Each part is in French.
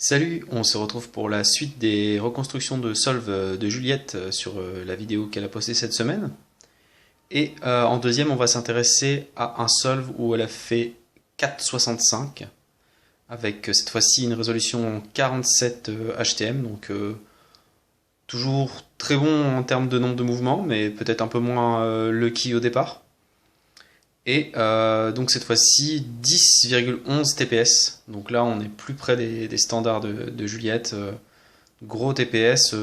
Salut, on se retrouve pour la suite des reconstructions de solve de Juliette sur la vidéo qu'elle a postée cette semaine. Et en deuxième, on va s'intéresser à un solve où elle a fait 4,65 avec cette fois-ci une résolution 47 HTM, donc toujours très bon en termes de nombre de mouvements, mais peut-être un peu moins lucky au départ. Et donc cette fois-ci 10,11 TPS. Donc là on est plus près des standards de Juliette. Gros TPS,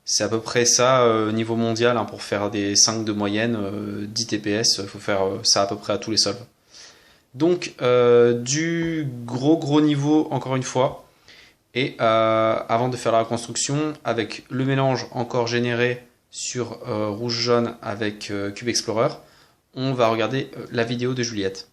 c'est à peu près ça niveau mondial, hein, pour faire des 5 de moyenne, 10 TPS, il faut faire ça à peu près à tous les solves. Donc du gros niveau encore une fois. Et avant de faire la reconstruction, avec le mélange encore généré sur rouge-jaune avec Cube Explorer, on va regarder la vidéo de Juliette.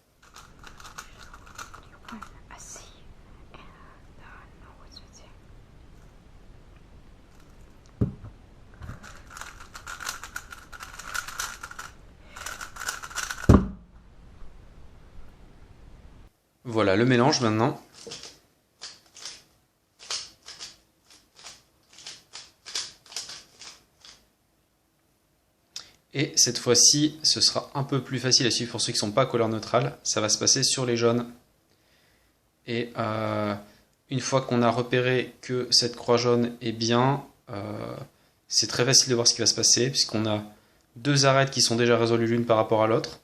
Voilà le mélange maintenant. Et cette fois-ci, ce sera un peu plus facile à suivre pour ceux qui ne sont pas couleur neutrale. Ça va se passer sur les jaunes. Et une fois qu'on a repéré que cette croix jaune est bien, c'est très facile de voir ce qui va se passer, puisqu'on a deux arêtes qui sont déjà résolues l'une par rapport à l'autre.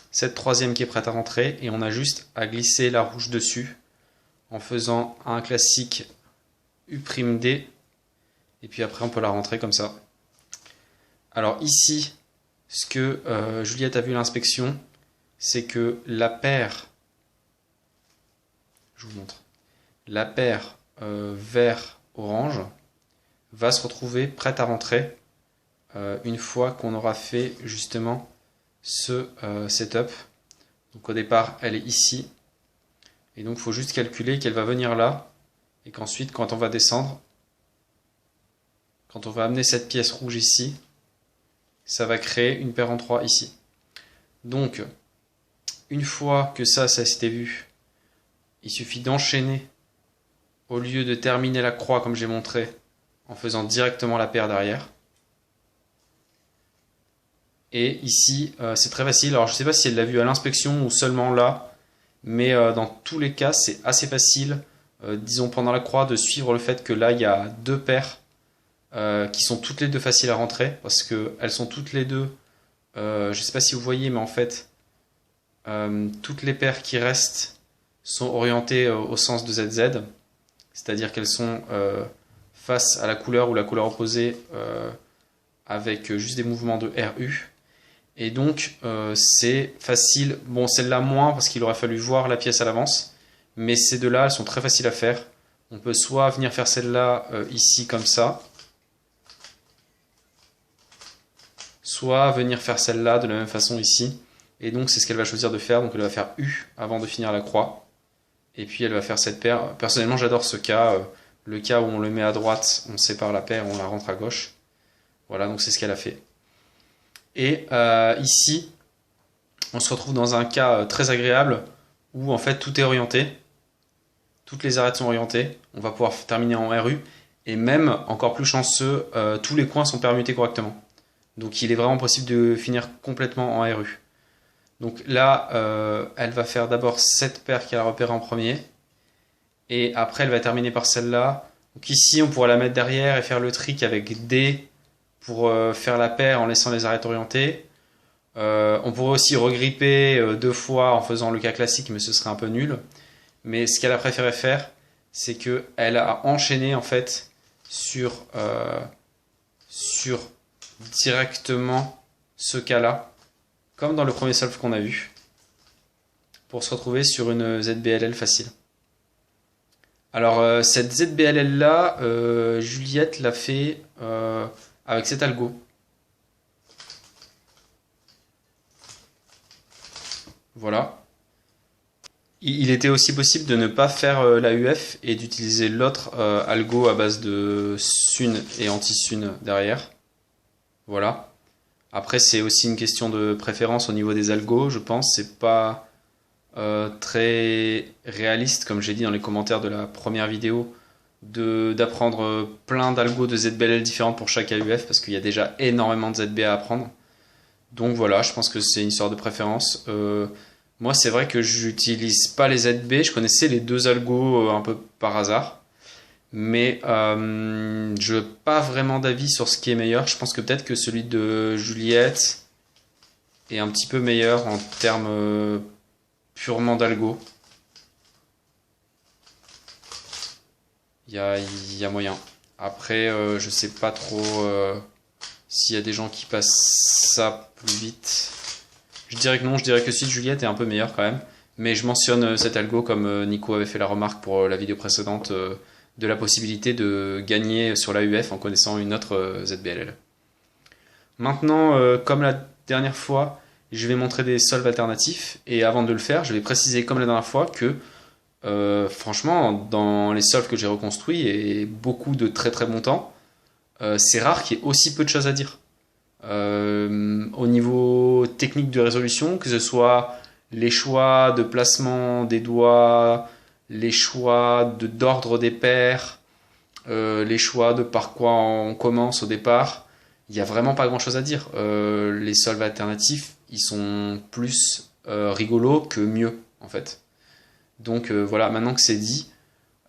Cette troisième qui est prête à rentrer, et on a juste à glisser la rouge dessus en faisant un classique U'D, et puis après on peut la rentrer comme ça. Alors ici, ce que Juliette a vu à l'inspection, c'est que la paire, je vous montre, la paire vert-orange va se retrouver prête à rentrer une fois qu'on aura fait justement ce setup. Donc au départ, elle est ici, et donc il faut juste calculer qu'elle va venir là, et qu'ensuite quand on va descendre, quand on va amener cette pièce rouge ici, ça va créer une paire en 3 ici. Donc, une fois que ça s'était vu, il suffit d'enchaîner, au lieu de terminer la croix comme j'ai montré, en faisant directement la paire derrière. Et ici, c'est très facile. Alors, je ne sais pas si elle l'a vu à l'inspection ou seulement là, mais dans tous les cas, c'est assez facile, disons pendant la croix, de suivre le fait que là, il y a deux paires qui sont toutes les deux faciles à rentrer, parce qu'elles sont toutes les deux, je ne sais pas si vous voyez, mais en fait, toutes les paires qui restent sont orientées au sens de ZZ, c'est-à-dire qu'elles sont face à la couleur ou la couleur opposée avec juste des mouvements de RU. Et donc c'est facile, bon celle-là moins parce qu'il aurait fallu voir la pièce à l'avance, mais ces deux-là, elles sont très faciles à faire. On peut soit venir faire celle-là ici comme ça, soit venir faire celle-là de la même façon ici. Et donc c'est ce qu'elle va choisir de faire. Donc elle va faire U avant de finir la croix. Et puis elle va faire cette paire. Personnellement j'adore ce cas. Le cas où on le met à droite, on sépare la paire et on la rentre à gauche. Voilà, donc c'est ce qu'elle a fait. Et ici, on se retrouve dans un cas très agréable où en fait tout est orienté. Toutes les arêtes sont orientées. On va pouvoir terminer en RU. Et même, encore plus chanceux, tous les coins sont permutés correctement. Donc il est vraiment possible de finir complètement en RU. Donc là, elle va faire d'abord cette paire qu'elle a repérée en premier. Et après, elle va terminer par celle-là. Donc ici, on pourra la mettre derrière et faire le trick avec D pour faire la paire en laissant les arêtes orientées. On pourrait aussi regripper deux fois en faisant le cas classique, mais ce serait un peu nul. Mais ce qu'elle a préféré faire, c'est qu'elle a enchaîné en fait sur directement ce cas-là, comme dans le premier solve qu'on a vu, pour se retrouver sur une ZBLL facile. Alors cette ZBLL là, Juliette l'a fait avec cet algo. Voilà. Il était aussi possible de ne pas faire la UF et d'utiliser l'autre algo à base de Sun et anti-Sun derrière. Voilà. Après, c'est aussi une question de préférence au niveau des algos, je pense. C'est pas très réaliste, comme j'ai dit dans les commentaires de la première vidéo, d'apprendre plein d'algos de ZBLL différentes pour chaque AUF, parce qu'il y a déjà énormément de ZB à apprendre. Donc voilà, je pense que c'est une histoire de préférence. Moi, c'est vrai que j'utilise pas les ZB, je connaissais les deux algos un peu par hasard, mais je n'ai pas vraiment d'avis sur ce qui est meilleur. Je pense que peut-être que celui de Juliette est un petit peu meilleur en termes purement d'algo. Il y a moyen. Après, je sais pas trop s'il y a des gens qui passent ça plus vite. Je dirais que non, je dirais que celui de Juliette est un peu meilleur quand même. Mais je mentionne cet algo comme Nico avait fait la remarque pour la vidéo précédente de la possibilité de gagner sur l'AUF en connaissant une autre ZBLL. Maintenant, comme la dernière fois, je vais montrer des solves alternatifs. Et avant de le faire, je vais préciser comme la dernière fois que franchement, dans les solves que j'ai reconstruits et beaucoup de très très bons temps, c'est rare qu'il y ait aussi peu de choses à dire. Au niveau technique de résolution, que ce soit les choix de placement des doigts, les choix d'ordre des paires, les choix de par quoi on commence au départ, il n'y a vraiment pas grand chose à dire. Les solves alternatifs, ils sont plus rigolos que mieux en fait. Donc voilà, maintenant que c'est dit,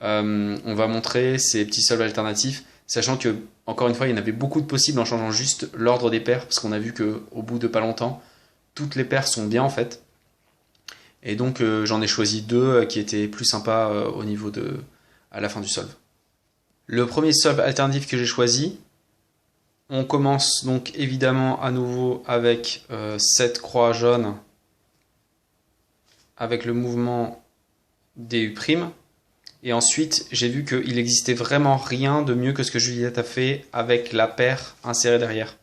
on va montrer ces petits solves alternatifs, sachant que, encore une fois, il y en avait beaucoup de possibles en changeant juste l'ordre des paires, parce qu'on a vu qu'au bout de pas longtemps, toutes les paires sont bien en fait. Et donc j'en ai choisi deux qui étaient plus sympas au niveau à la fin du solve. Le premier solve alternatif que j'ai choisi, on commence donc évidemment à nouveau avec cette croix jaune, avec le mouvement DU'. Et ensuite, j'ai vu qu'il n'existait vraiment rien de mieux que ce que Juliette a fait avec la paire insérée derrière.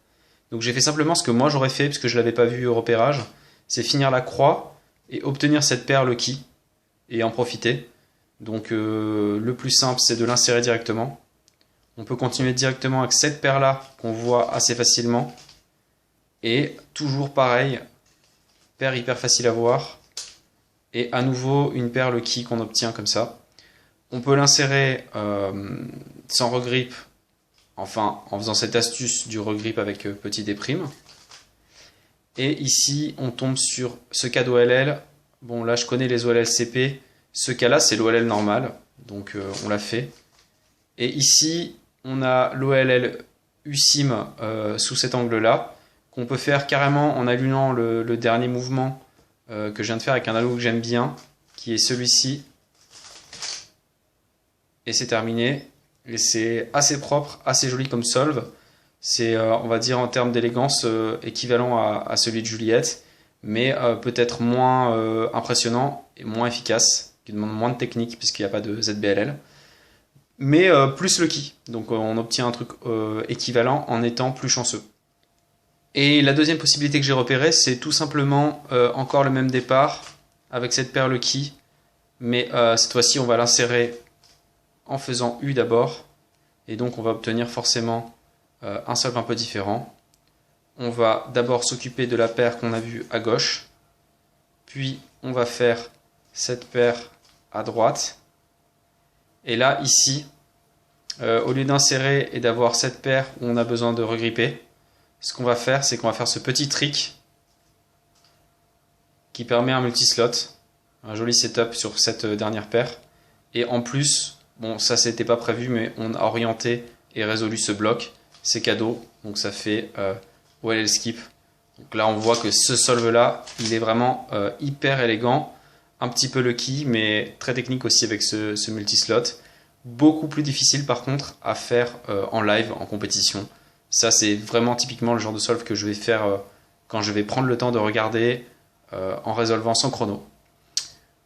Donc j'ai fait simplement ce que moi j'aurais fait, puisque je ne l'avais pas vu au repérage, c'est finir la croix et obtenir cette paire lucky et en profiter. Donc le plus simple, c'est de l'insérer directement. On peut continuer directement avec cette paire-là qu'on voit assez facilement. Et toujours pareil, paire hyper facile à voir. Et à nouveau, une paire lucky qu'on obtient comme ça. On peut l'insérer sans regrip, enfin en faisant cette astuce du regrip avec petit D'. Et ici, on tombe sur ce cas d'OLL. Bon, là, je connais les OLL CP. Ce cas-là, c'est l'OLL normal. Donc, on l'a fait. Et ici, on a l'OLL USIM sous cet angle-là, qu'on peut faire carrément en allumant le dernier mouvement que je viens de faire avec un algo que j'aime bien, qui est celui-ci. Et c'est terminé. Et c'est assez propre, assez joli comme solve. C'est, on va dire, en termes d'élégance, équivalent à celui de Juliette, mais peut-être moins impressionnant et moins efficace, qui demande moins de technique, puisqu'il n'y a pas de ZBLL. Mais plus lucky. Donc on obtient un truc équivalent en étant plus chanceux. Et la deuxième possibilité que j'ai repérée, c'est tout simplement encore le même départ, avec cette paire lucky, mais cette fois-ci on va l'insérer en faisant U d'abord, et donc on va obtenir forcément un solve un peu différent. On va d'abord s'occuper de la paire qu'on a vue à gauche, puis on va faire cette paire à droite, et là ici, au lieu d'insérer et d'avoir cette paire où on a besoin de regripper, ce qu'on va faire, c'est qu'on va faire ce petit trick qui permet un multislot, un joli setup sur cette dernière paire, et en plus, bon, ça c'était pas prévu, mais on a orienté et résolu ce bloc. C'est cadeau, donc ça fait OLL skip. Donc là, on voit que ce solve-là, il est vraiment hyper élégant, un petit peu lucky, mais très technique aussi avec ce multislot. Beaucoup plus difficile par contre à faire en live, en compétition. Ça, c'est vraiment typiquement le genre de solve que je vais faire quand je vais prendre le temps de regarder en résolvant sans chrono.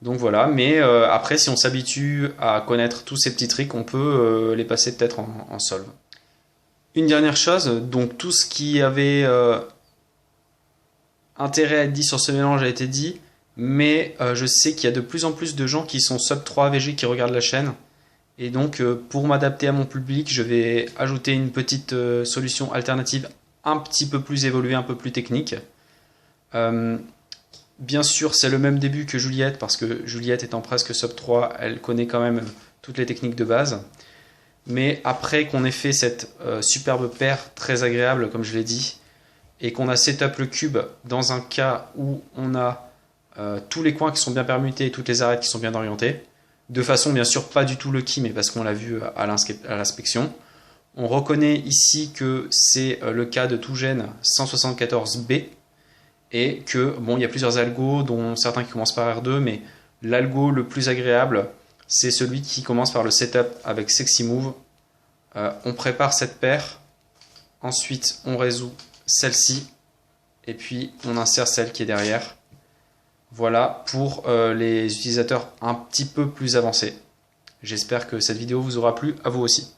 Donc voilà, mais après, si on s'habitue à connaître tous ces petits tricks, on peut les passer peut-être en solve. Une dernière chose, donc tout ce qui avait intérêt à être dit sur ce mélange a été dit, mais je sais qu'il y a de plus en plus de gens qui sont sub 3 AVG qui regardent la chaîne, et donc pour m'adapter à mon public, je vais ajouter une petite solution alternative un petit peu plus évoluée, un peu plus technique. Bien sûr, c'est le même début que Juliette, parce que Juliette étant presque sub 3, elle connaît quand même toutes les techniques de base. Mais après qu'on ait fait cette superbe paire très agréable, comme je l'ai dit, et qu'on a setup le cube dans un cas où on a tous les coins qui sont bien permutés et toutes les arêtes qui sont bien orientées, de façon bien sûr pas du tout lucky, mais parce qu'on l'a vu à l'inspection. On reconnaît ici que c'est le cas de Tougène 174B, et que bon, il y a plusieurs algos, dont certains qui commencent par R2, mais l'algo le plus agréable, c'est celui qui commence par le setup avec Sexy Move. On prépare cette paire, ensuite on résout celle-ci, et puis on insère celle qui est derrière. Voilà pour les utilisateurs un petit peu plus avancés. J'espère que cette vidéo vous aura plu, à vous aussi.